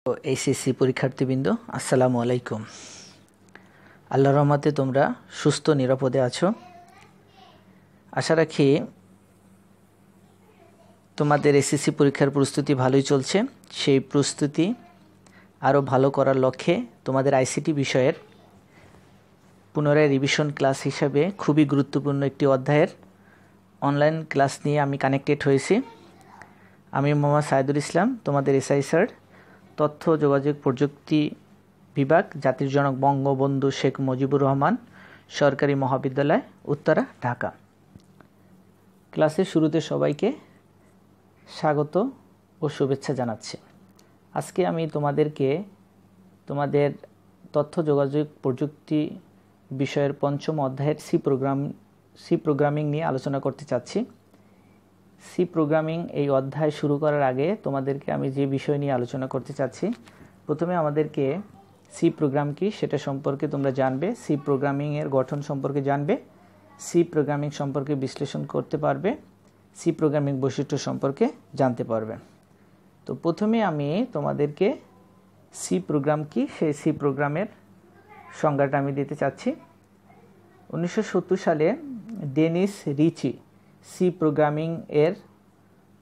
HSC পরীক্ষার্থীবৃন্দ আসসালামু আলাইকুম। আল্লাহর রহমতে তোমরা সুস্থ নিরাপদে আছো। আশা রাখি তোমাদের এসএসসি পরীক্ষার প্রস্তুতি ভালোই চলছে। সেই প্রস্তুতি আরও ভালো করার লক্ষ্যে তোমাদের আইসিটি বিষয়ের পুনরায় রিভিশন ক্লাস হিসাবে খুবই গুরুত্বপূর্ণ একটি অধ্যায়ের অনলাইন ক্লাস নিয়ে আমি কানেক্টেড হয়েছি। আমি মোহাম্মদ সাইদুল ইসলাম, তোমাদের এসআই স্যার, তথ্য যোগাযোগ প্রযুক্তি বিভাগ, জাতির জনক বঙ্গবন্ধু শেখ মুজিবুর রহমান সরকারি মহাবিদ্যালয়, উত্তরা, ঢাকা। ক্লাসের শুরুতে সবাইকে স্বাগত ও শুভেচ্ছা জানাচ্ছি। আজকে আমি তোমাদেরকে তোমাদের তথ্য যোগাযোগ প্রযুক্তি বিষয়ের পঞ্চম অধ্যায়ের সি প্রোগ্রামিং নিয়ে আলোচনা করতে চাচ্ছি। সি প্রোগ্রামিং এই অধ্যায় শুরু করার আগে তোমাদেরকে আমি যে বিষয় নিয়ে আলোচনা করতে চাচ্ছি, প্রথমে আমাদেরকে সি প্রোগ্রাম কি সেটা সম্পর্কে তোমরা জানবে, সি প্রোগ্রামিংয়ের গঠন সম্পর্কে জানবে, সি প্রোগ্রামিং সম্পর্কে বিশ্লেষণ করতে পারবে, সি প্রোগ্রামিং বৈশিষ্ট্য সম্পর্কে জানতে পারবে। তো প্রথমে আমি তোমাদেরকে সি প্রোগ্রাম কি সেই সি প্রোগ্রামের সংজ্ঞাটা আমি দিতে চাচ্ছি। 1970 সালে ডেনিস রিচি সি প্রোগ্রামিং এর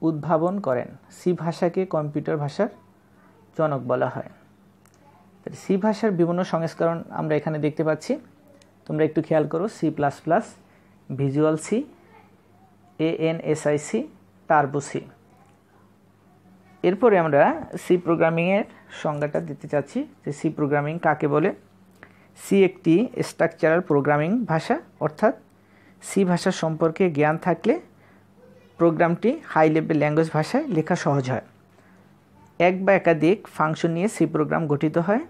উদ্ভাবন করেন। সি ভাষাকে কম্পিউটার ভাষার জনক বলা হয়। সি ভাষার বিভিন্ন সংস্করণ আমরা এখানে দেখতে পাচ্ছি, তোমরা একটু খেয়াল করো। C plus plus, visual C, ANSIC, turbo C. এরপরে আমরা সি প্রোগ্রামিংয়ের সংজ্ঞাটা দিতে চাচ্ছি যে সি প্রোগ্রামিং কাকে বলে। সি একটি স্ট্রাকচারাল প্রোগ্রামিং ভাষা, অর্থাৎ সি ভাষা সম্পর্কে জ্ঞান থাকলে প্রোগ্রামটি হাই লেভেল ল্যাঙ্গুয়েজ ভাষায় লেখা সহজ হয়। এক বা একাধিক ফাংশন নিয়ে সি প্রোগ্রাম গঠিত হয়।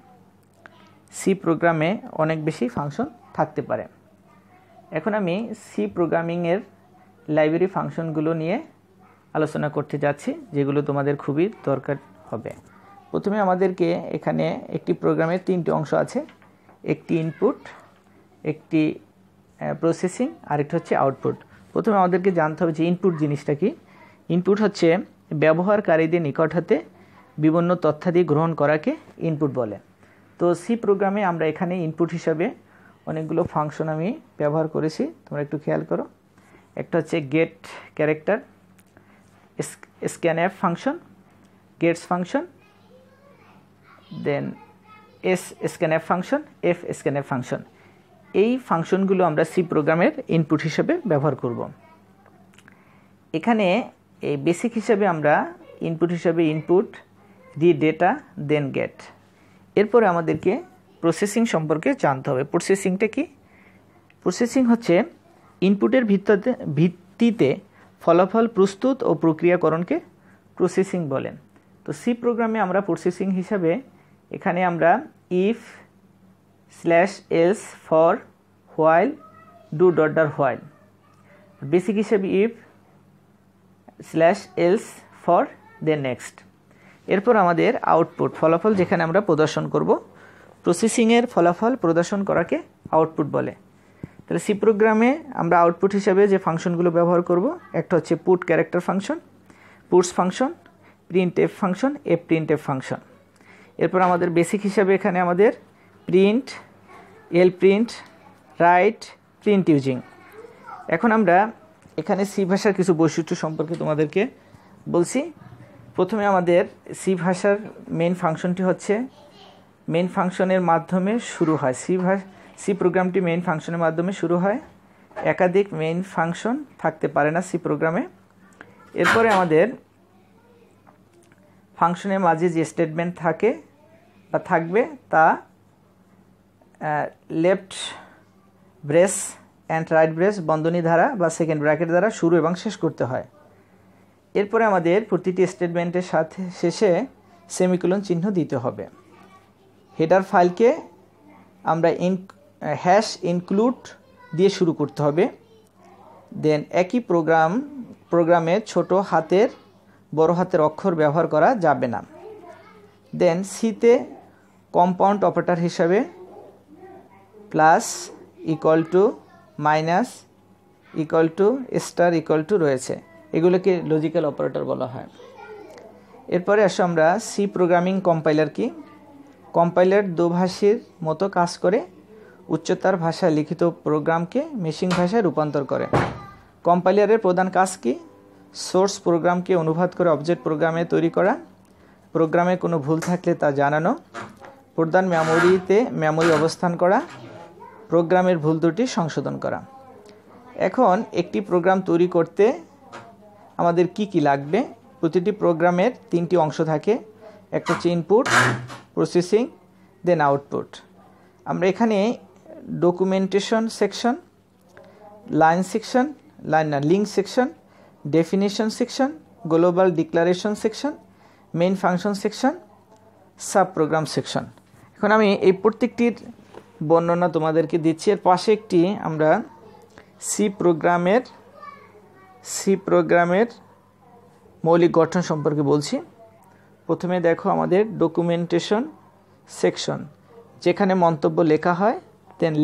সি প্রোগ্রামে অনেক বেশি ফাংশন থাকতে পারে। এখন আমি সি প্রোগ্রামিংয়ের লাইব্রেরি ফাংশনগুলো নিয়ে আলোচনা করতে যাচ্ছি, যেগুলো তোমাদের খুবই দরকার হবে। প্রথমে আমাদেরকে এখানে একটি প্রোগ্রামের তিনটি অংশ আছে, একটি ইনপুট, একটি প্রসেসিং, আরেকটা হচ্ছে আউটপুট। প্রথমে আমাদেরকে জানতে হবে যে ইনপুট জিনিসটা কি। ইনপুট হচ্ছে ব্যবহারকারীদের নিকট হতে বিভিন্ন তথ্যাদি গ্রহণ করাকে ইনপুট বলে। তো সি প্রোগ্রামে আমরা এখানে ইনপুট হিসাবে অনেকগুলো ফাংশন আমি ব্যবহার করেছি, তোমরা একটু খেয়াল করো। একটা হচ্ছে get character, scanf function, gets function, then scanf function, scanf function. এই ফাংশনগুলো আমরা সি প্রোগ্রামের ইনপুট হিসেবে ব্যবহার করব। এখানে এই বেসিক হিসেবে আমরা ইনপুট হিসেবে ইনপুট দি ডেটা দেন গেট। এরপরে আমাদেরকে প্রসেসিং সম্পর্কে জানতে হবে। প্রসেসিংটা কি? প্রসেসিং হচ্ছে ইনপুটের ভিত্তিতে ফলাফল প্রস্তুত ও প্রক্রিয়াকরণকে প্রসেসিং বলেন। তো সি প্রোগ্রামে আমরা প্রসেসিং হিসাবে এখানে আমরা if /else for while do .while, basic হিসেবে if /else for then next. এরপর আমাদের আউটপুট, ফলাফল যেখানে আমরা প্রদর্শন করব। প্রসেসিংয়ের ফলাফল প্রদর্শন করাকে আউটপুট বলে। তাহলে সি প্রোগ্রামে আমরা আউটপুট হিসাবে যে ফাংশনগুলো ব্যবহার করব, একটা হচ্ছে put character function, puts function, printf function, printf function. এরপর আমাদের বেসিক হিসাবে এখানে আমাদের print, lprint, right, print using. এখন আমরা এখানে সি ভাষার কিছু বৈশিষ্ট্য সম্পর্কে তোমাদেরকে বলছি। প্রথমে আমাদের সি ভাষার মেইন ফাংশনটি হচ্ছে মেইন ফাংশনের মাধ্যমে শুরু হয়। সি প্রোগ্রামটি মেইন ফাংশনের মাধ্যমে শুরু হয়। একাধিক মেইন ফাংশন থাকতে পারে না সি প্রোগ্রামে। এরপরে আমাদের ফাংশনের মাঝে যে স্টেটমেন্ট থাকে বা থাকবে তা left brace and right brace বন্ধনী দ্বারা বা সেকেন্ড ব্র্যাকেট দ্বারা শুরু এবং শেষ করতে হয়। এরপরে আমাদের প্রতিটি স্টেটমেন্টের সাথে শেষে সেমিকোলন চিহ্ন দিতে হবে। হেডার ফাইলকে আমরা #include দিয়ে শুরু করতে হবে। দেন একই প্রোগ্রামে ছোট হাতের বড় হাতের অক্ষর ব্যবহার করা যাবে না। দেন সিতে কম্পাউন্ড অপারেটর হিসাবে plus, equal to, minus, equal to, star, equal to রয়েছে। এগুলোকে লজিক্যাল অপারেটর বলা হয়। এরপরে আসো আমরা সি প্রোগ্রামিং কম্পাইলার কি। কম্পাইলার দোভাষীর মতো কাজ করে উচ্চতর ভাষায় লিখিত প্রোগ্রামকে মেশিন ভাষায় রূপান্তর করে। কম্পাইলারের প্রধান কাজ কি? সোর্স প্রোগ্রামকে অনুবাদ করে অবজেক্ট প্রোগ্রামে তৈরি করা, প্রোগ্রামে কোনো ভুল থাকলে তা জানানো, প্রধান মেমোরি অবস্থান করা, প্রোগ্রামের ভুল ত্রুটি সংশোধন করা। এখন একটি প্রোগ্রাম তৈরি করতে আমাদের কি কি লাগবে? প্রতিটি প্রোগ্রামের 3টি অংশ থাকে, একটা হচ্ছে ইনপুট, প্রসেসিং, দেন আউটপুট। আমরা এখানে documentation section, link section, definition section, global declaration section, main function section, sub program section. এখন আমি এই প্রত্যেকটির বর্ণনা তোমাদেরকে দিচ্ছি। এর পাশে একটি আমরা সি প্রোগ্রামের মৌলিক গঠন সম্পর্কে বলছি। প্রথমে দেখো আমাদের ডকুমেন্টেশন সেকশন, যেখানে মন্তব্য লেখা হয়। দেন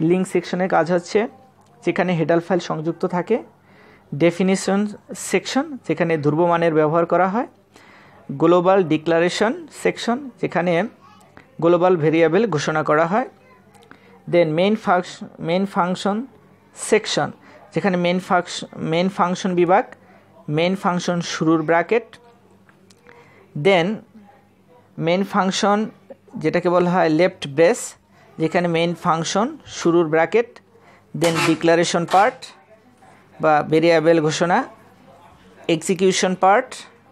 লিঙ্ক সেকশনের কাজ হচ্ছে যেখানে হেডার ফাইল সংযুক্ত থাকে। ডেফিনিশন সেকশন, যেখানে ধ্রুবমানের ব্যবহার করা হয়। গ্লোবাল ডিক্লারেশন সেকশন, যেখানে গ্লোবাল ভেরিয়েবল ঘোষণা করা হয়। দেন মেইন ফাংশন সেকশন, যেখানে মেইন ফাংশন বিভাগ, মেইন ফাংশন শুরুর ব্র্যাকেট। দেন মেইন ফাংশন যেটাকে বলা হয় লেফট ব্রেস, যেখানে মেইন ফাংশন শুরুর ব্র্যাকেট। দেন ডিক্লারেশন পার্ট বা ভেরিয়েবল ঘোষণা, execution part,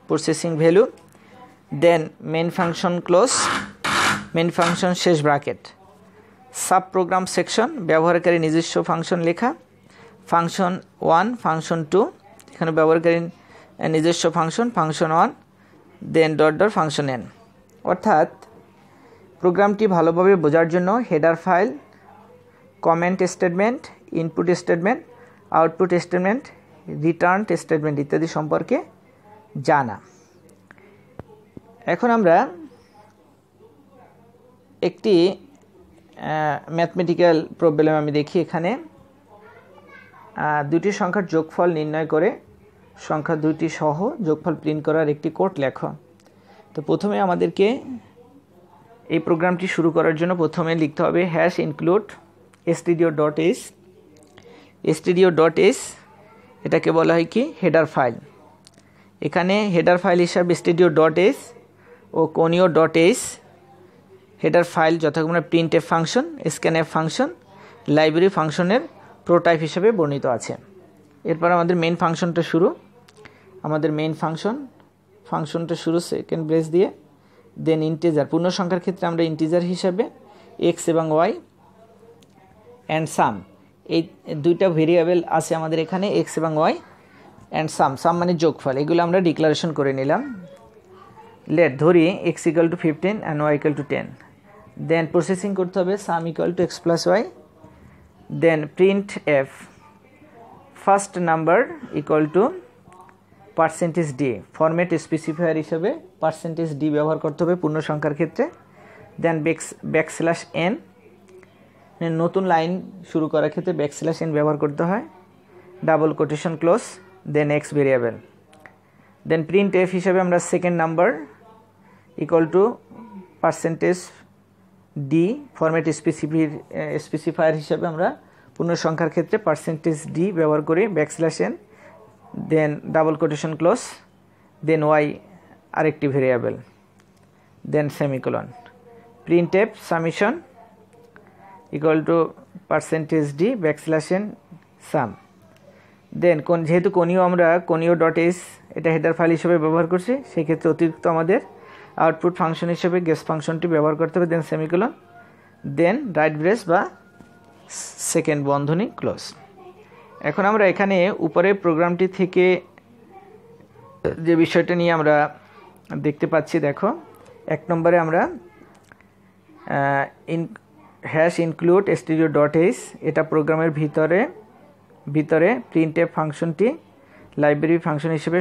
processing value. Then main function close, main function শেষ ব্র্যাকেট। সাব প্রোগ্রাম সেকশন, ব্যবহারকারী নিজস্ব ফাংশন লেখা। ফাংশন 1, ফাংশন 2, এখানে ব্যবহারকারী নিজস্ব ফাংশন 1, দেন ফাংশন n। অর্থাৎ প্রোগ্রামটি ভালোভাবে বোঝার জন্য header file, comment statement, input statement, output statement, return statement ইত্যাদি সম্পর্কে জানা। এখন আমরা একটি ম্যাথমেটিক্যাল প্রবলেম আমি দেখি। এখানে দুটি সংখ্যার যোগফল নির্ণয় করে সংখ্যা দুইটি সহ যোগফল প্রিন্ট করার একটি কোড লেখো। তো প্রথমে আমাদেরকে এই প্রোগ্রামটি শুরু করার জন্য প্রথমে লিখতে হবে #include stdio.h। stdio.h এটাকে বলা হয় কি হেডার ফাইল। এখানে হেডার ফাইল হিসাবে stdio.h ও conio.h হেডার ফাইল যথাক্রমে printf function, scanf function, library ফাংশনের প্রোটাইপ হিসেবে বর্ণিত আছে। এরপর আমাদের মেইন ফাংশনটা শুরু। আমাদের মেইন ফাংশনটা শুরু সেকেন্ড ব্রেস দিয়ে। দেন ইন্টিজার, পূর্ণ সংখ্যার ক্ষেত্রে আমরা ইন্টিজার হিসাবে x এবং y অ্যান্ড সাম, এই দুইটা ভেরিয়েবল আছে আমাদের এখানে x এবং y অ্যান্ড সাম মানে যোগফল, এগুলো আমরা ডিক্লারেশন করে নিলাম। লেট ধরি x = 15 and y = 10। Then processing করতে হবে sum = x + y। Then print f first number %d, format specifier হিসেবে %d ব্যবহার করতে হবে পূর্ণ সংখ্যার ক্ষেত্রে। দেন ব্যাকস্ল্যাশ n, নতুন লাইন শুরু করার ক্ষেত্রে ব্যাকস্ল্যাশ n ব্যবহার করতে হয়। Double quotation close, then x variable. Then print f হিসেবে আমরা second number %d, format specifier হিসেবে আমরা পূর্ণ সংখ্যার ক্ষেত্রে %d ব্যবহার করি, backslash n, then double quotation close, then y আরেকটি variable, then semicolon. Print f summation %d backslash n sum. Then যেহেতু আমরা conio.h এটা হেডার ফাইল হিসেবে ব্যবহার করছি, সেই ক্ষেত্রে অতিরিক্ত আমাদের আউটপুট ফাংশন হিসেবে গেস ফাংশনটি ব্যবহার করতে হবে। দেন সেমিকোলন, দেন রাইট ব্রেস বা সেকেন্ড বন্ধনী ক্লোজ। এখন আমরা এখানে উপরে প্রোগ্রামটি থেকে যে বিষয়টা নিয়ে আমরা দেখতে পাচ্ছি, দেখো 1 নম্বরে আমরা #include stdio.h এটা প্রোগ্রামের ভিতরে printf ফাংশনটি লাইব্রেরি ফাংশন হিসেবে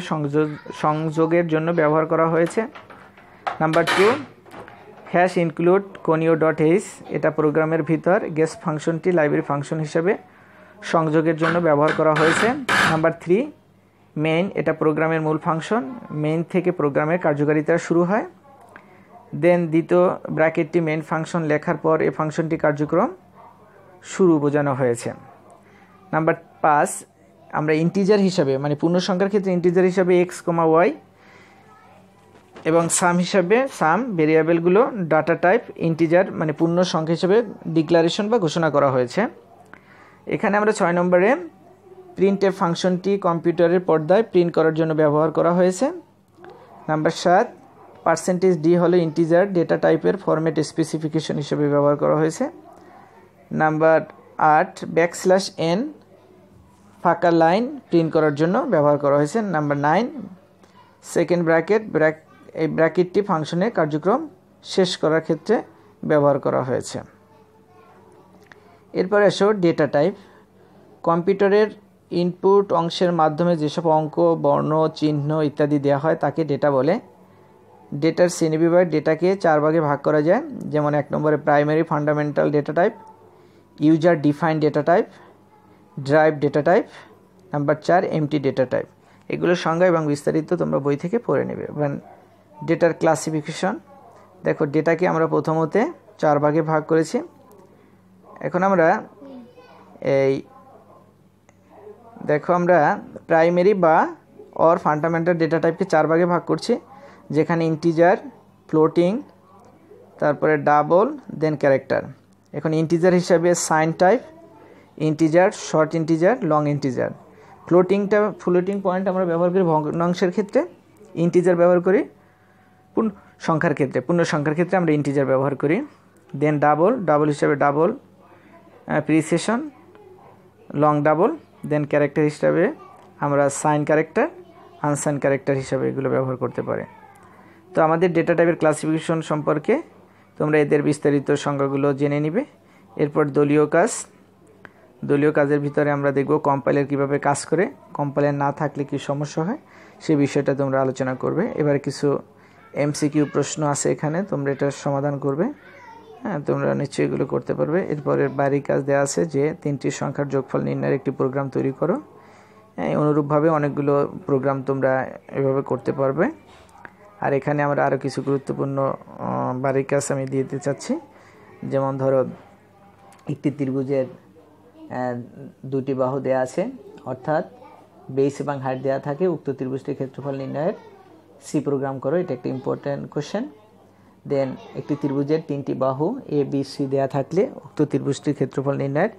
সংযোগের জন্য ব্যবহার করা হয়েছে। নাম্বার 2 #include conio.h এটা প্রোগ্রামের ভিতর গেস ফাংশনটি লাইব্রেরি ফাংশন হিসেবে সংযোগের জন্য ব্যবহার করা হয়েছে। নাম্বার 3 মেইন এটা প্রোগ্রামের মূল ফাংশন, মেইন থেকে প্রোগ্রামের কার্যকারিতা শুরু হয়। দেন দ্বিতীয় ব্র্যাকেটটি মেইন ফাংশন লেখার পর এই ফাংশনটি কার্যক্রম শুরু বোঝানো হয়েছে। নাম্বার 5, আমরা ইন্টিজার হিসাবে মানে পূর্ণ সংখ্যার ক্ষেত্রে ইন্টিজার হিসাবে x, y এবং সাম হিসাবে সাম ভেরিয়েবলগুলো ডাটা টাইপ ইন্টিজার মানে পূর্ণ সংখ্যা হিসাবে ডিক্লারেশন বা ঘোষণা করা হয়েছে। এখানে আমরা 6 নম্বরে প্রিন্টএফ ফাংশনটি কম্পিউটারের পর্দায় প্রিন্ট করার জন্য ব্যবহার করা হয়েছে। নাম্বার 7, %d হলো ইন্টিজার ডেটা টাইপের ফরম্যাট স্পেসিফিকেশন হিসেবে ব্যবহার করা হয়েছে। নাম্বার 8, \n ফাঁকা লাইন প্রিন্ট করার জন্য ব্যবহার করা হয়েছে। নাম্বার 9, সেকেন্ড এই ব্র্যাকেটটি ফাংশনের কার্যক্রম শেষ করার ক্ষেত্রে ব্যবহার করা হয়েছে। এরপরে আসো ডেটা টাইপ। কম্পিউটারের ইনপুট অংশের মাধ্যমে যেসব অঙ্ক, বর্ণ, চিহ্ন ইত্যাদি দেওয়া হয় তাকে ডেটা বলে। ডেটার শ্রেণীবিভাগ ডেটাকে 4 ভাগে ভাগ করা যায়, যেমন 1 নম্বরে primary fundamental data type, user defined data type, drive data type, number 4 empty data type. এগুলোর সংজ্ঞা এবং বিস্তারিত তোমরা বই থেকে পড়ে নেবে। ডেটার ক্লাসিফিকেশন, দেখো ডেটাকে আমরা প্রথমতে 4 ভাগে ভাগ করেছি। এখন আমরা আমরা প্রাইমারি বা অর ফান্ডামেন্টাল ডেটা টাইপকে 4 ভাগে ভাগ করছি, যেখানে ইন্টিজার, ফ্লোটিং, তারপরে ডাবল, দেন ক্যারেক্টার। এখন ইন্টিজার হিসাবে sign type, integer, short integer, long integer. Floating point আমরা ব্যবহার করি ভগ্নাংশের ক্ষেত্রে, ইন্টিজার ব্যবহার করি পূর্ণ সংখ্যার ক্ষেত্রে আমরা ইন্টিজার ব্যবহার করি। দেন ডাবল হিসাবে double precision, long double. Then character হিসাবে আমরা সাইন ক্যারেক্টার, আনসাইন ক্যারেক্টার হিসাবে এগুলো ব্যবহার করতে পারি। তো আমাদের ডেটা টাইপের ক্লাসিফিকেশন সম্পর্কে তোমরা এদের বিস্তারিত সংজ্ঞাগুলো জেনে নিবে। এরপর দলীয় কাজের ভিতরে আমরা দেখব কম্পাইলার কিভাবে কাজ করে, কম্পাইলার না থাকলে কি সমস্যা হয় সেই বিষয়টা তোমরা আলোচনা করবে। এবারে কিছু এমসিকিউ প্রশ্ন আছে এখানে, তোমরা এটা সমাধান করবে। হ্যাঁ, তোমরা নিশ্চয়ই এগুলো করতে পারবে। এরপরে বাড়ির কাজ দেওয়া আছে যে 3টি সংখ্যার যোগফল নির্ণয়ের একটি প্রোগ্রাম তৈরি করো। হ্যাঁ, অনুরূপভাবে অনেকগুলো প্রোগ্রাম তোমরা এভাবে করতে পারবে। আর এখানে আমরা আরও কিছু গুরুত্বপূর্ণ বাড়ির কাজ আমি দিয়ে দিতে চাচ্ছি। যেমন ধরো একটি ত্রিভুজের 2টি বাহু দেওয়া আছে, অর্থাৎ বেস এবং হাইট দেওয়া থাকে, উক্ত ত্রিভুজটির ক্ষেত্রফল নির্ণয়ের সি প্রোগ্রাম করো। এটা একটা ইম্পর্ট্যান্ট কোশ্চেন। দেন একটি ত্রিভুজের 3টি বাহু এ বি সি দেওয়া থাকলে উক্ত ত্রিভুজটির ক্ষেত্রফল নির্ণয়ের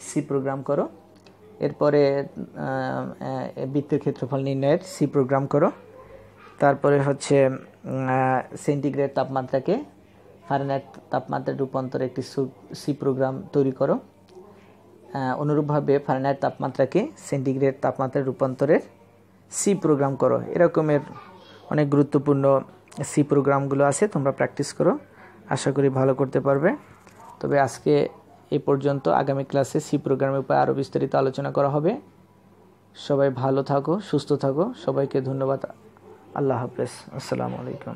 সি প্রোগ্রাম করো। এরপরে বৃত্তের ক্ষেত্রফল নির্ণয়ের সি প্রোগ্রাম করো। তারপরে হচ্ছে সেন্টিগ্রেড তাপমাত্রাকে ফারেনহাইট তাপমাত্রায় রূপান্তরে একটি সি প্রোগ্রাম তৈরি করো। অনুরূপভাবে ফারেনহাইট তাপমাত্রাকে সেন্টিগ্রেড তাপমাত্রায় রূপান্তরের সি প্রোগ্রাম করো। এরকমের অনেক গুরুত্বপূর্ণ সি প্রোগ্রামগুলো আছে, তোমরা প্র্যাকটিস করো, আশা করি ভালো করতে পারবে। তবে আজকে এই পর্যন্ত, আগামী ক্লাসে সি প্রোগ্রামের উপর আরও বিস্তারিত আলোচনা করা হবে। সবাই ভালো থাকো, সুস্থ থাকো, সবাইকে ধন্যবাদ। আল্লাহ হাফেজ, আসসালামু আলাইকুম।